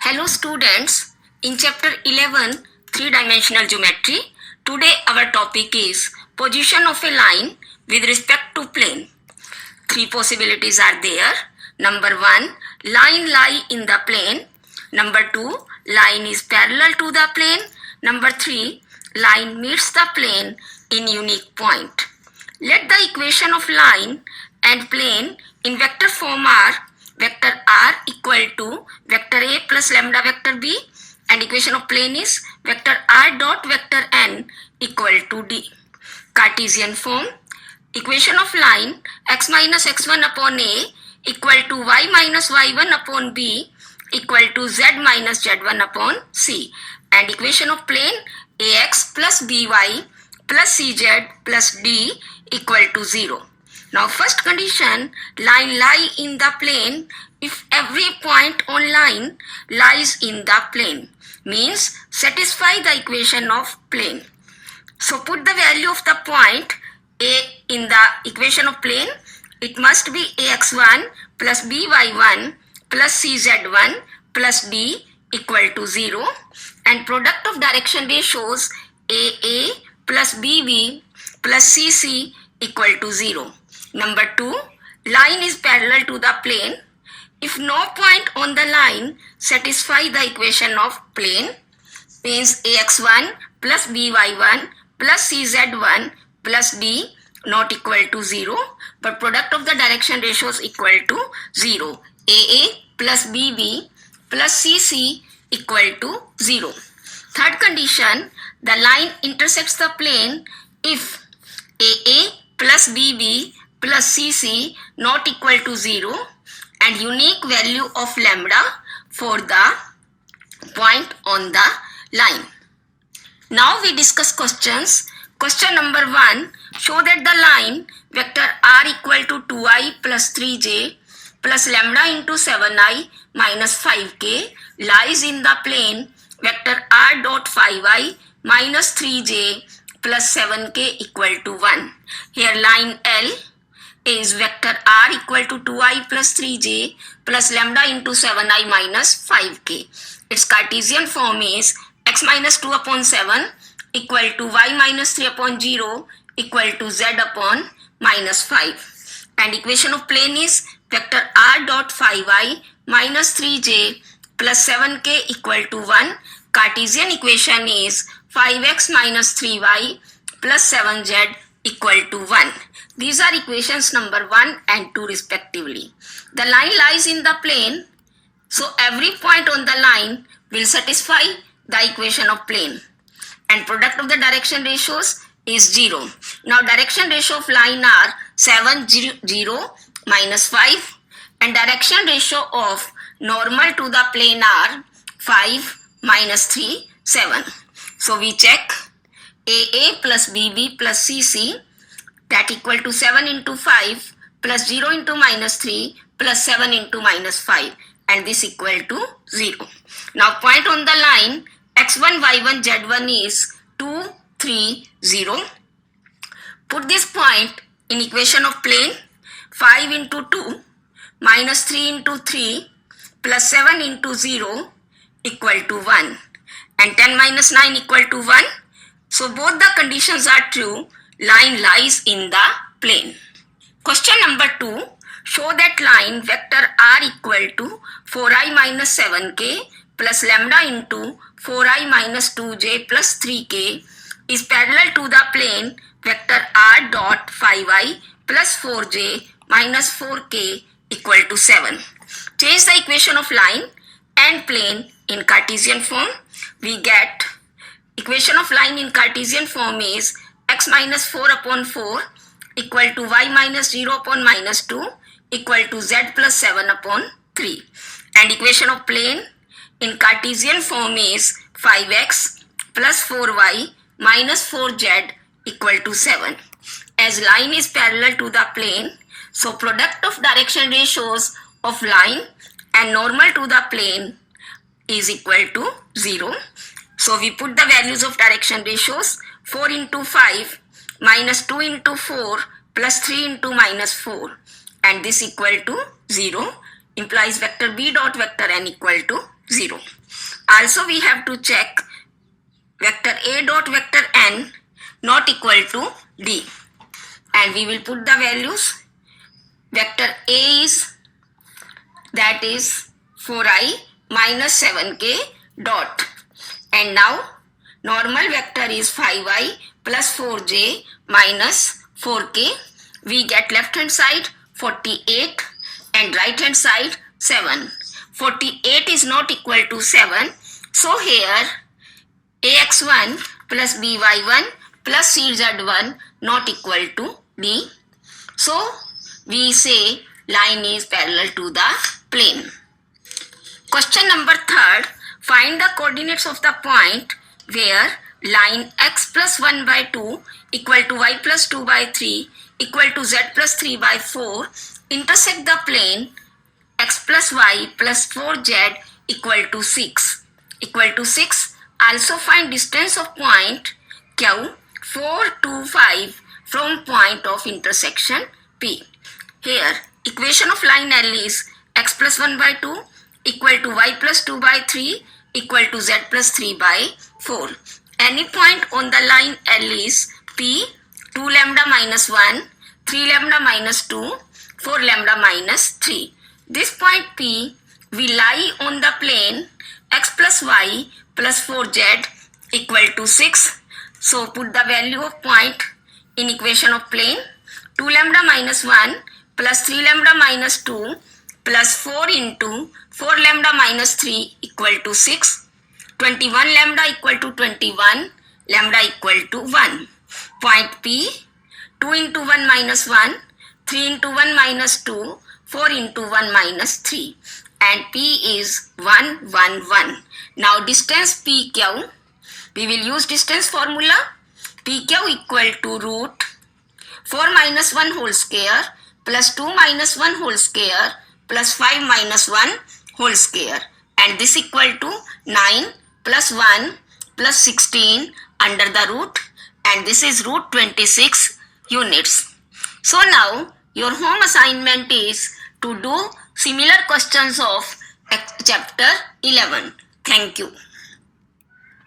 Hello students, in chapter 11, three-dimensional geometry, today our topic is position of a line with respect to plane. Three possibilities are there. Number 1, line lie in the plane. Number 2, line is parallel to the plane. Number 3, line meets the plane in unique point. Let the equation of line and plane in vector form are vector r equal to vector a plus lambda vector b, and equation of plane is vector r dot vector n equal to d. Cartesian form, equation of line x minus x1 upon a equal to y minus y1 upon b equal to z minus z1 upon c, and equation of plane ax plus by plus cz plus d equal to 0. Now first condition, line lie in the plane if every point on line lies in the plane, means satisfy the equation of plane. So put the value of the point a in the equation of plane. It must be ax1 plus by1 plus cz1 plus d equal to 0, and product of direction ratios aa plus bb plus cc equal to 0. Number 2, line is parallel to the plane. If no point on the line satisfy the equation of plane, means ax1 plus by1 plus cz1 plus d not equal to 0, but product of the direction ratios equal to 0. aa plus bb plus cc equal to 0. Third condition, the line intersects the plane if aa plus bb plus cc not equal to 0 and unique value of lambda for the point on the line. Now we discuss questions. Question number 1, show that the line vector r equal to 2i plus 3j plus lambda into 7i minus 5k lies in the plane vector r dot 5i minus 3j plus 7k equal to 1. Here line L is vector r equal to 2i plus 3j plus lambda into 7i minus 5k. Its Cartesian form is x minus 2 upon 7 equal to y minus 3 upon 0 equal to z upon minus 5. And equation of plane is vector r dot 5i minus 3j plus 7k equal to 1. Cartesian equation is 5x minus 3y plus 7z equal to 1. These are equations number 1 and 2 respectively. The line lies in the plane, so every point on the line will satisfy the equation of plane, and product of the direction ratios is 0. Now direction ratio of line are 7, 0, minus 5, and direction ratio of normal to the plane are 5, minus 3, 7. So we check aa plus bb plus cc, that equal to 7 into 5 plus 0 into minus 3 plus 7 into minus 5, and this equal to 0. Now point on the line x1, y1, z1 is 2, 3, 0. Put this point in equation of plane. 5 into 2 minus 3 into 3 plus 7 into 0 equal to 1, and 10 minus 9 equal to 1. So both the conditions are true. Line lies in the plane. Question number 2, show that line vector r equal to 4i minus 7k plus lambda into 4i minus 2j plus 3k is parallel to the plane vector r dot 5i plus 4j minus 4k equal to 7. Change the equation of line and plane in Cartesian form. We get equation of line in Cartesian form is x minus 4 upon 4 equal to y minus 0 upon minus 2 equal to z plus 7 upon 3. And equation of plane in Cartesian form is 5x plus 4y minus 4z equal to 7. As line is parallel to the plane, so product of direction ratios of line and normal to the plane is equal to 0. So we put the values of direction ratios. 4 into 5 minus 2 into 4 plus 3 into minus 4, and this equal to 0 implies vector b dot vector n equal to 0. Also we have to check vector A dot vector n not equal to D, and we will put the values. Vector A is, that is 4i minus 7k dot, and now normal vector is 5i plus 4j minus 4k. We get left hand side 48 and right hand side 7. 48 is not equal to 7, so here ax1 plus by1 plus cz1 not equal to D. So we say line is parallel to the plane. Question number 3rd. Find the coordinates of the point where line x plus 1 by 2 equal to y plus 2 by 3 equal to z plus 3 by 4 intersect the plane x plus y plus 4z equal to 6. Also find distance of point Q 4 to 5 from point of intersection P. Here equation of line L is x plus 1 by 2 equal to y plus 2 by 3 equal to z plus 3 by 4. Any point on the line L is P 2 lambda minus 1, 3 lambda minus 2, 4 lambda minus 3. This point P will lie on the plane x plus y plus 4z equal to 6. So put the value of point in equation of plane. 2 lambda minus 1 plus 3 lambda minus 2 plus 4 into 4 lambda minus 3 equal to 6. 21 lambda equal to 21, lambda equal to 1. Point P, 2 into 1 minus 1, 3 into 1 minus 2, 4 into 1 minus 3. And P is 1, 1, 1. Now distance PQ, we will use distance formula. PQ equal to root 4 minus 1 whole square plus 2 minus 1 whole square plus 5 minus 1 whole square. And this equal to 9 plus 1 plus 16 under the root, and this is root 26 units. So now your home assignment is to do similar questions of chapter 11. Thank you.